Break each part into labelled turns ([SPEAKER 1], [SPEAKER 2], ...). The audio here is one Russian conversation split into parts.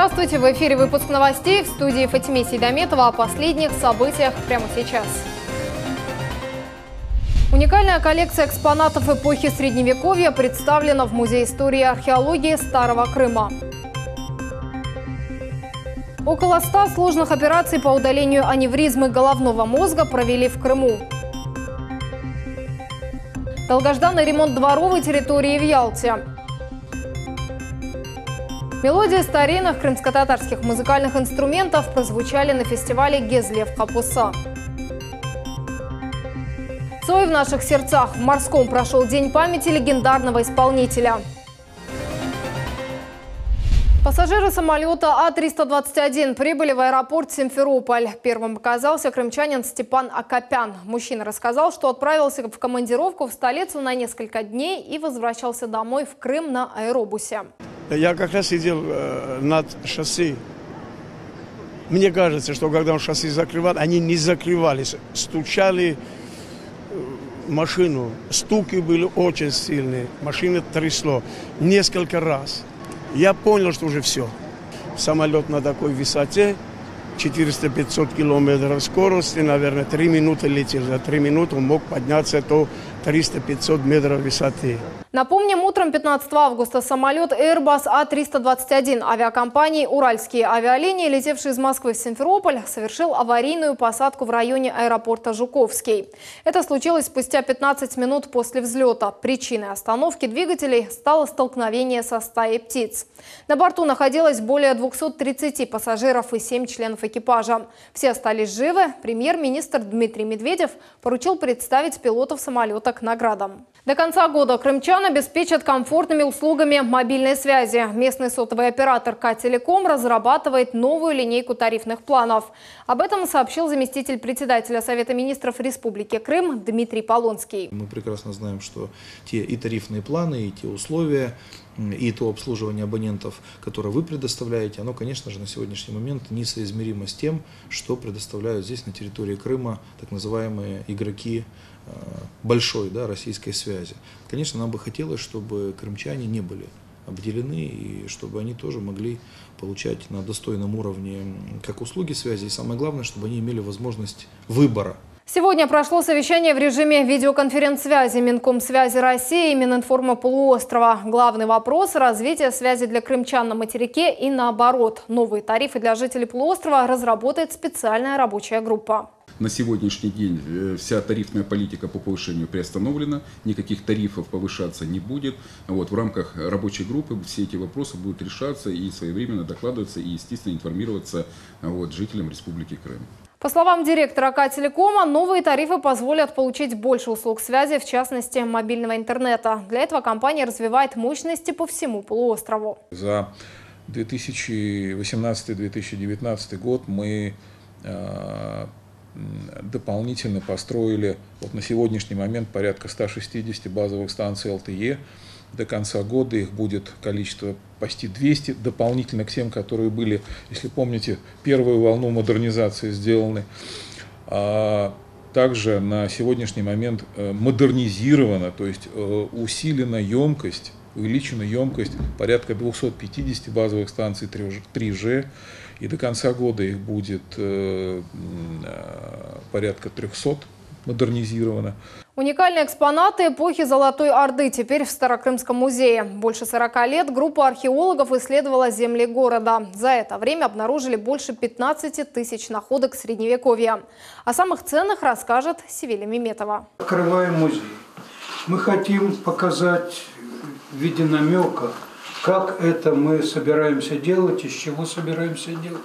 [SPEAKER 1] Здравствуйте! В эфире выпуск новостей, в студии Фатиме Сейдометова о последних событиях прямо сейчас. Уникальная коллекция экспонатов эпохи Средневековья представлена в Музее истории и археологии Старого Крыма. Около 100 сложных операций по удалению аневризмы головного мозга провели в Крыму. Долгожданный ремонт дворовой территории в Ялте. Мелодии старинных крымско-татарских музыкальных инструментов прозвучали на фестивале «Гезлев-Капуса». Цой в наших сердцах. В Морском прошел День памяти легендарного исполнителя. Пассажиры самолета А-321 прибыли в аэропорт Симферополь. Первым оказался крымчанин Степан Акопян. Мужчина рассказал, что отправился в командировку в столицу на несколько дней и возвращался домой в Крым на аэробусе.
[SPEAKER 2] Я как раз сидел над шоссе. Мне кажется, что когда он шоссе закрывал, они не закрывались, стучали машину. Стуки были очень сильные, машина трясло несколько раз. Я понял, что уже все. Самолет на такой высоте, 400-500 километров скорости, наверное, 3 минуты летел. За 3 минуты он мог подняться до 300-500 метров высоты.
[SPEAKER 1] Напомним, утром 15 августа самолет Airbus А-321 авиакомпании «Уральские авиалинии», летевший из Москвы в Симферополь, совершил аварийную посадку в районе аэропорта Жуковский. Это случилось спустя 15 минут после взлета. Причиной остановки двигателей стало столкновение со стаей птиц. На борту находилось более 230 пассажиров и 7 членов экипажа. Все остались живы. Премьер-министр Дмитрий Медведев поручил представить пилотов самолета к наградам. До конца года крымчан обеспечат комфортными услугами мобильной связи. Местный сотовый оператор К-Телеком разрабатывает новую линейку тарифных планов. Об этом сообщил заместитель председателя Совета министров Республики Крым Дмитрий Полонский.
[SPEAKER 3] Мы прекрасно знаем, что те и тарифные планы, и те условия, и то обслуживание абонентов, которое вы предоставляете, оно, конечно же, на сегодняшний момент несоизмеримо с тем, что предоставляют здесь на территории Крыма так называемые игроки большой, российской связи. Конечно, нам бы хотелось, чтобы крымчане не были обделены и чтобы они тоже могли получать на достойном уровне как услуги связи, и самое главное, чтобы они имели возможность выбора.
[SPEAKER 1] Сегодня прошло совещание в режиме видеоконференц-связи Минкомсвязи России и Мининформа полуострова. Главный вопрос – развитие связи для крымчан на материке и наоборот. Новые тарифы для жителей полуострова разработает специальная рабочая группа.
[SPEAKER 4] На сегодняшний день вся тарифная политика по повышению приостановлена, никаких тарифов повышаться не будет. В рамках рабочей группы все эти вопросы будут решаться и своевременно докладываться и, естественно, информироваться жителям Республики Крым.
[SPEAKER 1] По словам директора К-Телекома, новые тарифы позволят получить больше услуг связи, в частности, мобильного интернета. Для этого компания развивает мощности по всему полуострову.
[SPEAKER 5] За 2018-2019 год мы дополнительно построили на сегодняшний момент порядка 160 базовых станций ЛТЕ. До конца года их будет количество почти 200, дополнительно к тем, которые были, если помните, первую волну модернизации сделаны. Также на сегодняшний момент модернизирована, то есть усилена емкость, увеличена емкость порядка 250 базовых станций 3G. И до конца года их будет порядка 300 модернизировано.
[SPEAKER 1] Уникальные экспонаты эпохи Золотой Орды теперь в Старокрымском музее. Больше 40 лет группа археологов исследовала земли города. За это время обнаружили больше 15 тысяч находок Средневековья. О самых ценных расскажет Севиля Меметова.
[SPEAKER 6] Открываем музей. Мы хотим показать в виде намека, как это мы собираемся делать, из чего собираемся делать.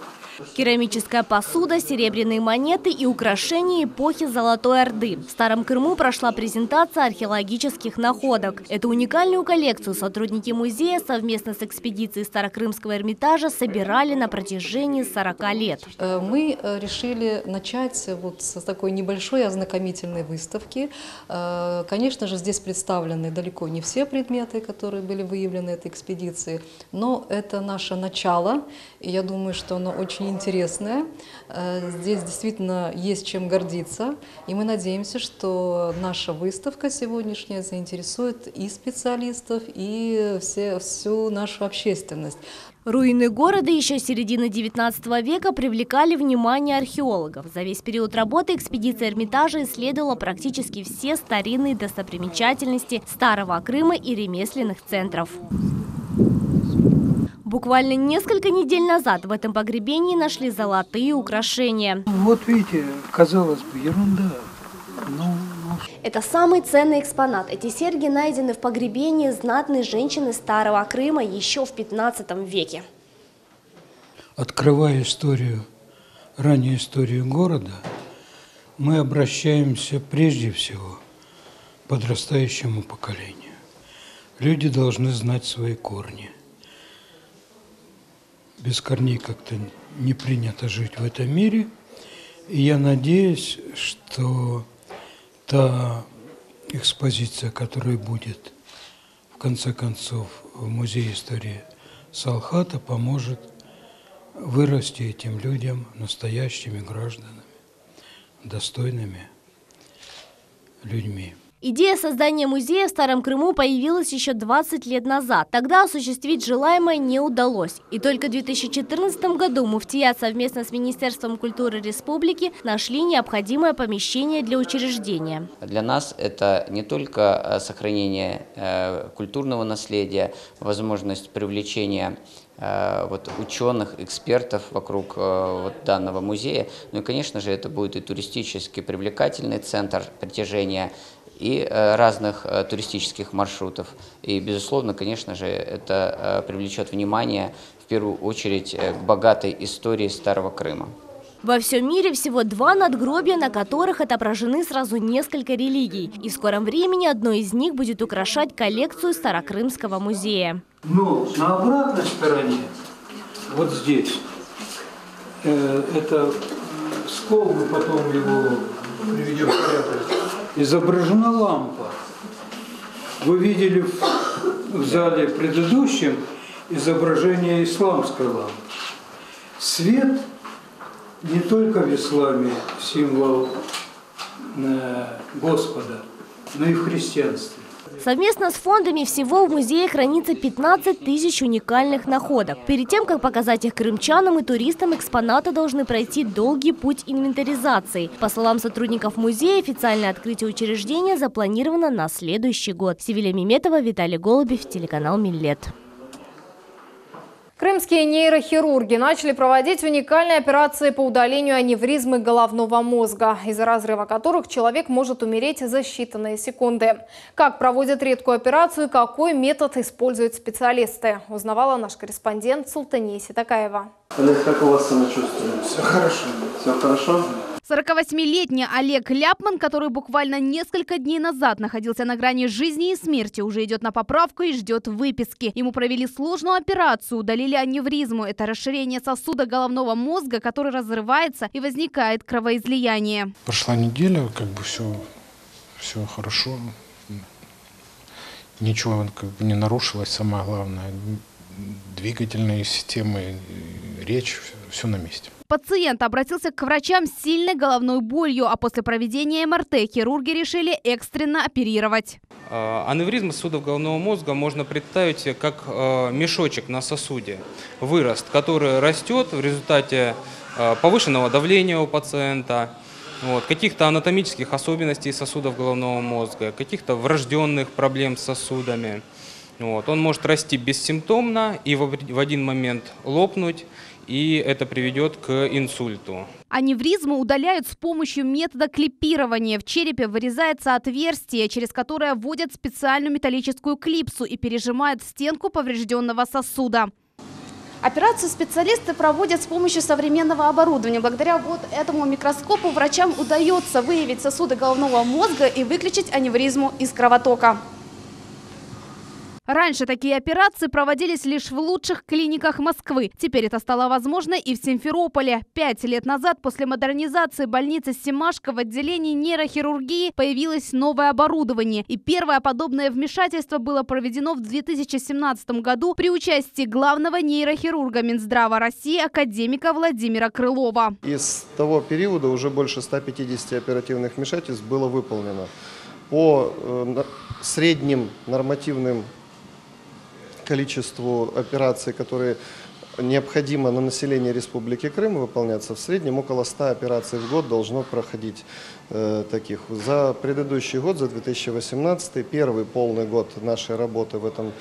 [SPEAKER 7] Керамическая посуда, серебряные монеты и украшения эпохи Золотой Орды. В Старом Крыму прошла презентация археологических находок. Эту уникальную коллекцию сотрудники музея совместно с экспедицией Старокрымского Эрмитажа собирали на протяжении 40 лет.
[SPEAKER 8] Мы решили начать с такой небольшой ознакомительной выставки. Конечно же, здесь представлены далеко не все предметы, которые были выявлены этой экспедицией, но это наше начало, и я думаю, что оно очень интересное. Здесь действительно есть чем гордиться. И мы надеемся, что наша выставка сегодняшняя заинтересует и специалистов, и всю нашу общественность.
[SPEAKER 7] Руины города еще с середины 19 века привлекали внимание археологов. За весь период работы экспедиция Эрмитажа исследовала практически все старинные достопримечательности Старого Крыма и ремесленных центров. Буквально несколько недель назад в этом погребении нашли золотые украшения.
[SPEAKER 6] Вот видите, казалось бы, ерунда.
[SPEAKER 7] Это самый ценный экспонат. Эти серьги найдены в погребении знатной женщины Старого Крыма еще в 15 веке.
[SPEAKER 6] Открывая раннюю историю города, мы обращаемся прежде всего к подрастающему поколению. Люди должны знать свои корни. Без корней как-то не принято жить в этом мире. И я надеюсь, что та экспозиция, которая будет в конце концов в Музее истории Салхата, поможет вырасти этим людям настоящими гражданами, достойными людьми.
[SPEAKER 7] Идея создания музея в Старом Крыму появилась еще 20 лет назад. Тогда осуществить желаемое не удалось. И только в 2014 году муфтият совместно с Министерством культуры республики нашли необходимое помещение для учреждения.
[SPEAKER 9] Для нас это не только сохранение культурного наследия, возможность привлечения ученых, экспертов вокруг данного музея, ну и, конечно же, это будет и туристически привлекательный центр притяжения и разных туристических маршрутов. И, безусловно, конечно же, это привлечет внимание, в первую очередь, к богатой истории Старого Крыма.
[SPEAKER 7] Во всем мире всего 2 надгробия, на которых отображены сразу несколько религий. И в скором времени одно из них будет украшать коллекцию Старокрымского музея.
[SPEAKER 6] Но на обратной стороне, вот здесь, это скол, мы потом его приведем в порядок, изображена лампа. Вы видели в зале предыдущем изображение исламской лампы. Свет не только в исламе символ Господа, но и в христианстве.
[SPEAKER 7] Совместно с фондами всего в музее хранится 15 тысяч уникальных находок. Перед тем, как показать их крымчанам и туристам, экспонаты должны пройти долгий путь инвентаризации. По словам сотрудников музея, официальное открытие учреждения запланировано на следующий год. Севиля Меметова, Виталий Голубев, телеканал Миллет.
[SPEAKER 1] Крымские нейрохирурги начали проводить уникальные операции по удалению аневризмы головного мозга, из-за разрыва которых человек может умереть за считанные секунды. Как проводят редкую операцию, какой метод используют специалисты, узнавала наш корреспондент Султания Ситакаева.
[SPEAKER 10] Олег, как у вас самочувствие?
[SPEAKER 6] Все хорошо.
[SPEAKER 10] Все хорошо?
[SPEAKER 11] 48-летний Олег Ляпман, который буквально несколько дней назад находился на грани жизни и смерти, уже идет на поправку и ждет выписки. Ему провели сложную операцию, удалили аневризму. Это расширение сосуда головного мозга, который разрывается и возникает кровоизлияние.
[SPEAKER 5] Прошла неделя, все хорошо. Ничего не нарушилось, самое главное. Двигательные системы, речь, все на месте.
[SPEAKER 11] Пациент обратился к врачам с сильной головной болью, а после проведения МРТ хирурги решили экстренно оперировать.
[SPEAKER 12] Аневризмы сосудов головного мозга можно представить как мешочек на сосуде, вырост, который растет в результате повышенного давления у пациента, каких-то анатомических особенностей сосудов головного мозга, каких-то врожденных проблем с сосудами. Он может расти бессимптомно и в один момент лопнуть, и это приведет к инсульту.
[SPEAKER 11] Аневризму удаляют с помощью метода клипирования. В черепе вырезается отверстие, через которое вводят специальную металлическую клипсу и пережимают стенку поврежденного сосуда.
[SPEAKER 13] Операцию специалисты проводят с помощью современного оборудования. Благодаря вот этому микроскопу врачам удается выявить сосуды головного мозга и выключить аневризму из кровотока.
[SPEAKER 11] Раньше такие операции проводились лишь в лучших клиниках Москвы. Теперь это стало возможно и в Симферополе. 5 лет назад после модернизации больницы Семашко в отделении нейрохирургии появилось новое оборудование. И первое подобное вмешательство было проведено в 2017 году при участии главного нейрохирурга Минздрава России академика Владимира Крылова.
[SPEAKER 10] Из того периода уже больше 150 оперативных вмешательств было выполнено. По средним нормативным количеству операций, которые необходимо на население Республики Крым выполняться. В среднем около 100 операций в год должно проходить таких. За предыдущий год, за 2018, первый полный год нашей работы в этом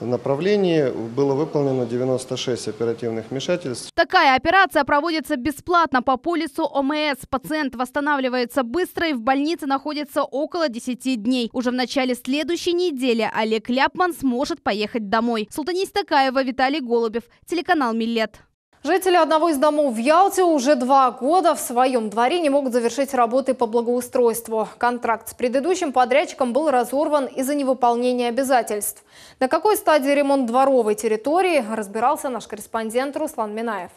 [SPEAKER 10] направлении, было выполнено 96 оперативных вмешательств.
[SPEAKER 11] Такая операция проводится бесплатно по полису ОМС. Пациент восстанавливается быстро и в больнице находится около 10 дней. Уже в начале следующей недели Олег Ляпман сможет поехать домой. Султанис Такаева, Виталий Голубев, телеканал «Миллет».
[SPEAKER 1] Жители одного из домов в Ялте уже 2 года в своем дворе не могут завершить работы по благоустройству. Контракт с предыдущим подрядчиком был разорван из-за невыполнения обязательств. На какой стадии ремонт дворовой территории, разбирался наш корреспондент Руслан Минаев.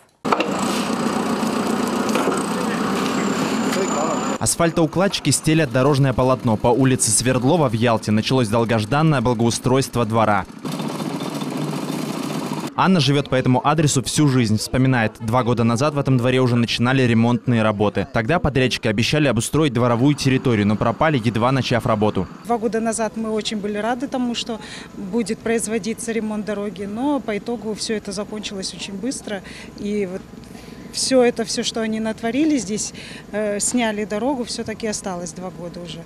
[SPEAKER 14] Асфальтоукладчики стелят дорожное полотно. По улице Свердлова в Ялте началось долгожданное благоустройство двора. Анна живет по этому адресу всю жизнь. Вспоминает, 2 года назад в этом дворе уже начинали ремонтные работы. Тогда подрядчики обещали обустроить дворовую территорию, но пропали, едва начав работу.
[SPEAKER 15] 2 года назад мы очень были рады тому, что будет производиться ремонт дороги, но по итогу все это закончилось очень быстро. И вот все, что они натворили здесь, сняли дорогу, все-таки осталось 2 года уже.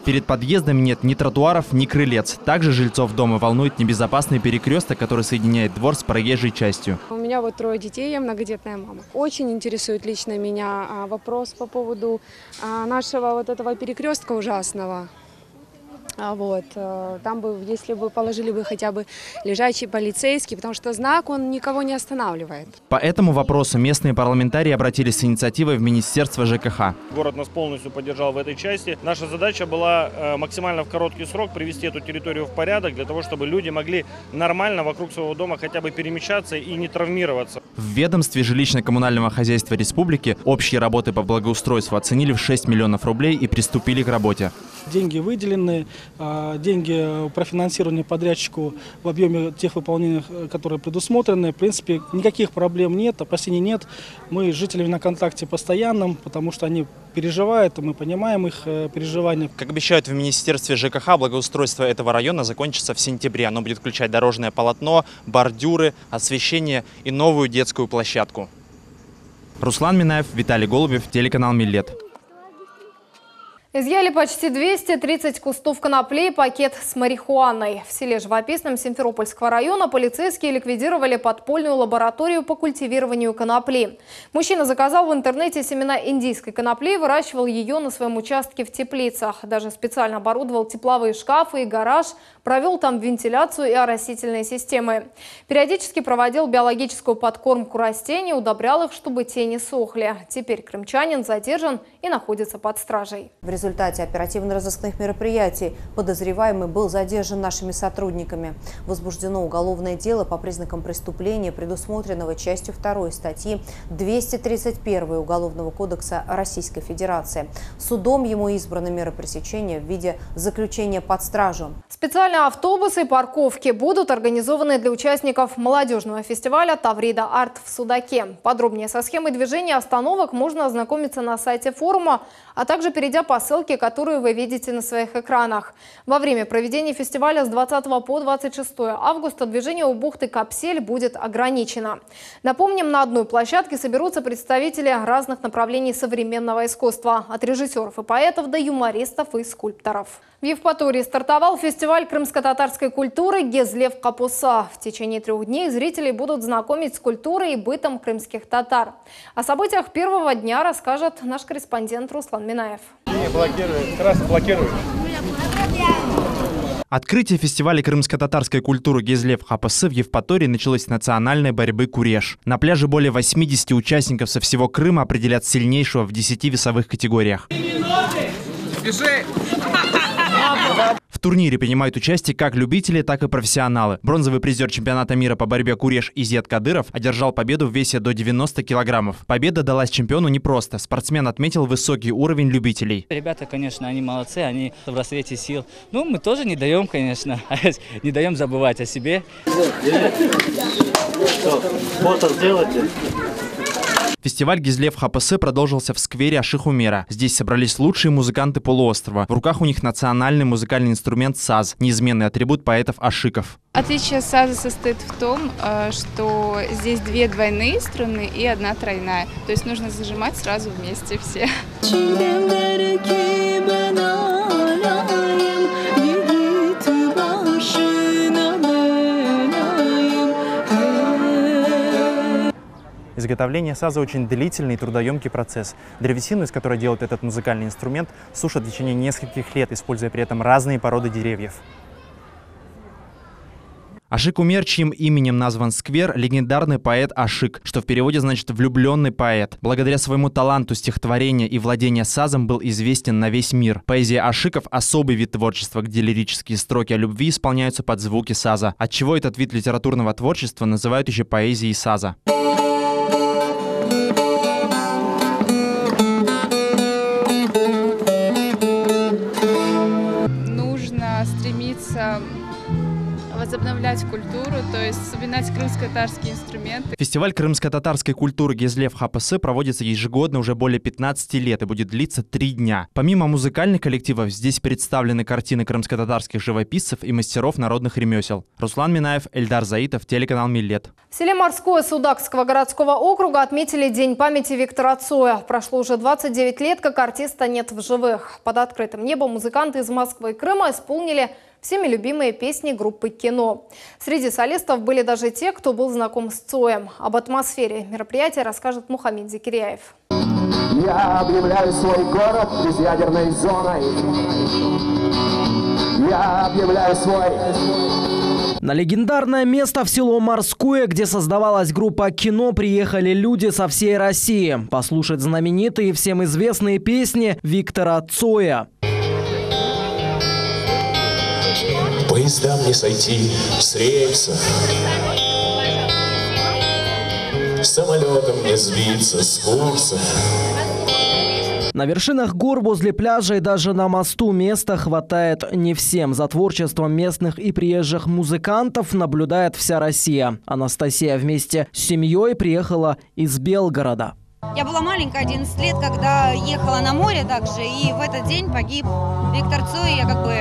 [SPEAKER 14] Перед подъездом нет ни тротуаров, ни крылец. Также жильцов дома волнует небезопасный перекресток, который соединяет двор с проезжей частью.
[SPEAKER 16] У меня вот 3 детей, я многодетная мама. Очень интересует лично меня вопрос по поводу нашего вот этого перекрестка ужасного. Там бы, если бы положили бы хотя бы лежачий полицейский, потому что знак, он никого не останавливает.
[SPEAKER 14] По этому вопросу местные парламентарии обратились с инициативой в Министерство ЖКХ.
[SPEAKER 17] Город нас полностью поддержал в этой части. Наша задача была максимально в короткий срок привести эту территорию в порядок, для того, чтобы люди могли нормально вокруг своего дома хотя бы перемещаться и не травмироваться.
[SPEAKER 14] В ведомстве жилищно-коммунального хозяйства республики общие работы по благоустройству оценили в 6 миллионов рублей и приступили к работе.
[SPEAKER 18] Деньги выделены, деньги профинансированы подрядчику в объеме тех выполнений, которые предусмотрены. В принципе, никаких проблем нет, опасений нет. Мы с жителями на контакте постоянном, потому что они переживают, и мы понимаем их переживания.
[SPEAKER 14] Как обещают в Министерстве ЖКХ, благоустройство этого района закончится в сентябре. Оно будет включать дорожное полотно, бордюры, освещение и новую детскую площадку. Руслан Минаев, Виталий Голубев, телеканал «Миллет».
[SPEAKER 1] Изъяли почти 230 кустов конопли и пакет с марихуаной. В селе Живописном Симферопольского района полицейские ликвидировали подпольную лабораторию по культивированию конопли. Мужчина заказал в интернете семена индийской конопли и выращивал ее на своем участке в теплицах. Даже специально оборудовал тепловые шкафы и гараж, провел там вентиляцию и оросительные системы. Периодически проводил биологическую подкормку растений, удобрял их, чтобы те не сохли. Теперь крымчанин задержан и находится под стражей.
[SPEAKER 19] В результате оперативно-розыскных мероприятий подозреваемый был задержан нашими сотрудниками. Возбуждено уголовное дело по признакам преступления, предусмотренного частью 2 статьи 231 Уголовного кодекса Российской Федерации. Судом ему избраны меры пресечения в виде заключения под стражу.
[SPEAKER 1] Специальные автобусы и парковки будут организованы для участников молодежного фестиваля «Таврида Арт» в Судаке. Подробнее со схемой движения остановок можно ознакомиться на сайте форума, а также перейдя по ссылке, которую вы видите на своих экранах. Во время проведения фестиваля с 20 по 26 августа движение у бухты Капсель будет ограничено. Напомним, на одной площадке соберутся представители разных направлений современного искусства, от режиссеров и поэтов до юмористов и скульпторов. В Евпатории стартовал фестиваль крымско-татарской культуры «Гезлев Капуса». В течение 3 дней зрителей будут знакомить с культурой и бытом крымских татар. О событиях первого дня расскажет наш корреспондент Руслан Минаев.
[SPEAKER 14] Открытие фестиваля крымско-татарской культуры «Гезлев Капусы» в Евпатории началось с национальной борьбы куреш. На пляже более 80 участников со всего Крыма определят сильнейшего в 10 весовых категориях. В турнире принимают участие как любители, так и профессионалы. Бронзовый призер чемпионата мира по борьбе куреш Изет Кадыров одержал победу в весе до 90 килограммов. Победа далась чемпиону непросто. Спортсмен отметил высокий уровень любителей.
[SPEAKER 20] Ребята, конечно, они молодцы, они в расцвете сил. Ну, мы тоже не даем, конечно, не даем забывать о себе.
[SPEAKER 21] Фото сделайте.
[SPEAKER 14] Фестиваль «Гизлев ХПС» продолжился в сквере Аших Умера. Здесь собрались лучшие музыканты полуострова. В руках у них национальный музыкальный инструмент саз, неизменный атрибут поэтов-ашиков.
[SPEAKER 21] Отличие саза состоит в том, что здесь 2 двойные струны и 1 тройная. То есть нужно зажимать сразу вместе все.
[SPEAKER 14] Изготовление саза очень длительный и трудоемкий процесс. Древесину, из которой делают этот музыкальный инструмент, сушат в течение нескольких лет, используя при этом разные породы деревьев. Ашик Умер, чьим именем назван сквер, легендарный поэт Ашик, что в переводе значит «влюбленный поэт». Благодаря своему таланту стихотворения и владения сазом был известен на весь мир. Поэзия ашиков – особый вид творчества, где лирические строки о любви исполняются под звуки саза, отчего этот вид литературного творчества называют еще поэзией саза.
[SPEAKER 21] Нужно стремиться возобновлять культуру, то есть вспоминать крымско-татарские инструменты.
[SPEAKER 14] Фестиваль крымско-татарской культуры «Гизлев ХПС» проводится ежегодно уже более 15 лет и будет длиться 3 дня. Помимо музыкальных коллективов, здесь представлены картины крымско-татарских живописцев и мастеров народных ремесел. Руслан Минаев, Эльдар Заитов, телеканал Миллет.
[SPEAKER 1] В селе Морское Судакского городского округа отметили День памяти Виктора Цоя. Прошло уже 29 лет, как артиста нет в живых. Под открытым небом музыканты из Москвы и Крыма исполнили всеми любимые песни группы «Кино». Среди солистов были даже те, кто был знаком с Цоем. Об атмосфере мероприятия расскажет Мухаммед Зикиряев.
[SPEAKER 22] Я объявляю свой город безъядерной зоной. Я объявляю свой...
[SPEAKER 23] На легендарное место в село Морское, где создавалась группа «Кино», приехали люди со всей России послушать знаменитые всем известные песни Виктора Цоя.
[SPEAKER 22] Поездам не сойти с рельсов, самолетом не сбиться с курса.
[SPEAKER 23] На вершинах гор, возле пляжа и даже на мосту места хватает не всем. За творчеством местных и приезжих музыкантов наблюдает вся Россия. Анастасия вместе с семьей приехала из Белгорода.
[SPEAKER 24] Я была маленькая, 11 лет, когда ехала на море также, и в этот день погиб Виктор Цой. Я как бы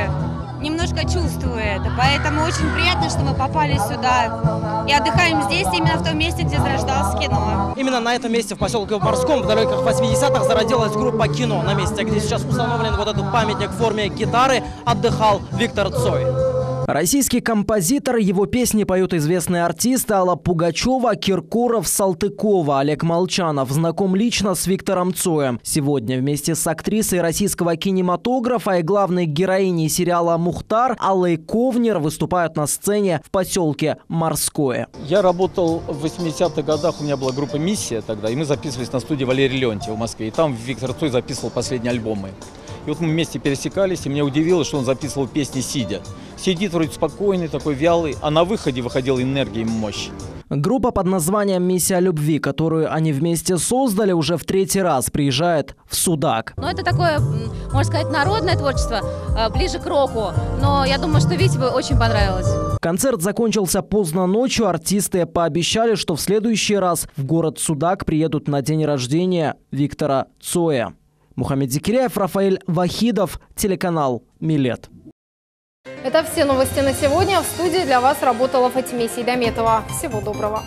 [SPEAKER 24] немножко чувствую это, поэтому очень приятно, что мы попали сюда и отдыхаем здесь, именно в том месте, где зарождалось кино.
[SPEAKER 23] Именно на этом месте, в поселке Морском, в далеких 80-х, зародилась группа «Кино». На месте, где сейчас установлен вот этот памятник в форме гитары, отдыхал Виктор Цой. Российский композитор, его песни поют известные артисты Алла Пугачева, Киркоров, Салтыкова. Олег Молчанов знаком лично с Виктором Цоем. Сегодня вместе с актрисой российского кинематографа и главной героиней сериала «Мухтар» Аллой Ковнер выступают на сцене в поселке Морское.
[SPEAKER 25] Я работал в 80-х годах, у меня была группа «Миссия» тогда, и мы записывались на студии Валерия Леонтьева в Москве. И там Виктор Цой записывал последние альбомы. И вот мы вместе пересекались, и меня удивило, что он записывал песни сидя. Сидит вроде спокойный, такой вялый, а на выходе выходила энергия и мощь.
[SPEAKER 23] Группа под названием «Миссия любви», которую они вместе создали, уже в 3-й раз приезжает в Судак.
[SPEAKER 26] Ну, это такое, можно сказать, народное творчество, ближе к року. Но я думаю, что Вите бы очень понравилось.
[SPEAKER 23] Концерт закончился поздно ночью. Артисты пообещали, что в следующий раз в город Судак приедут на день рождения Виктора Цоя. Мухаммед Зикиряев, Рафаэль Вахидов, телеканал Миллет.
[SPEAKER 1] Это все новости на сегодня. В студии для вас работала Фатиме Сейдаметова. Всего доброго.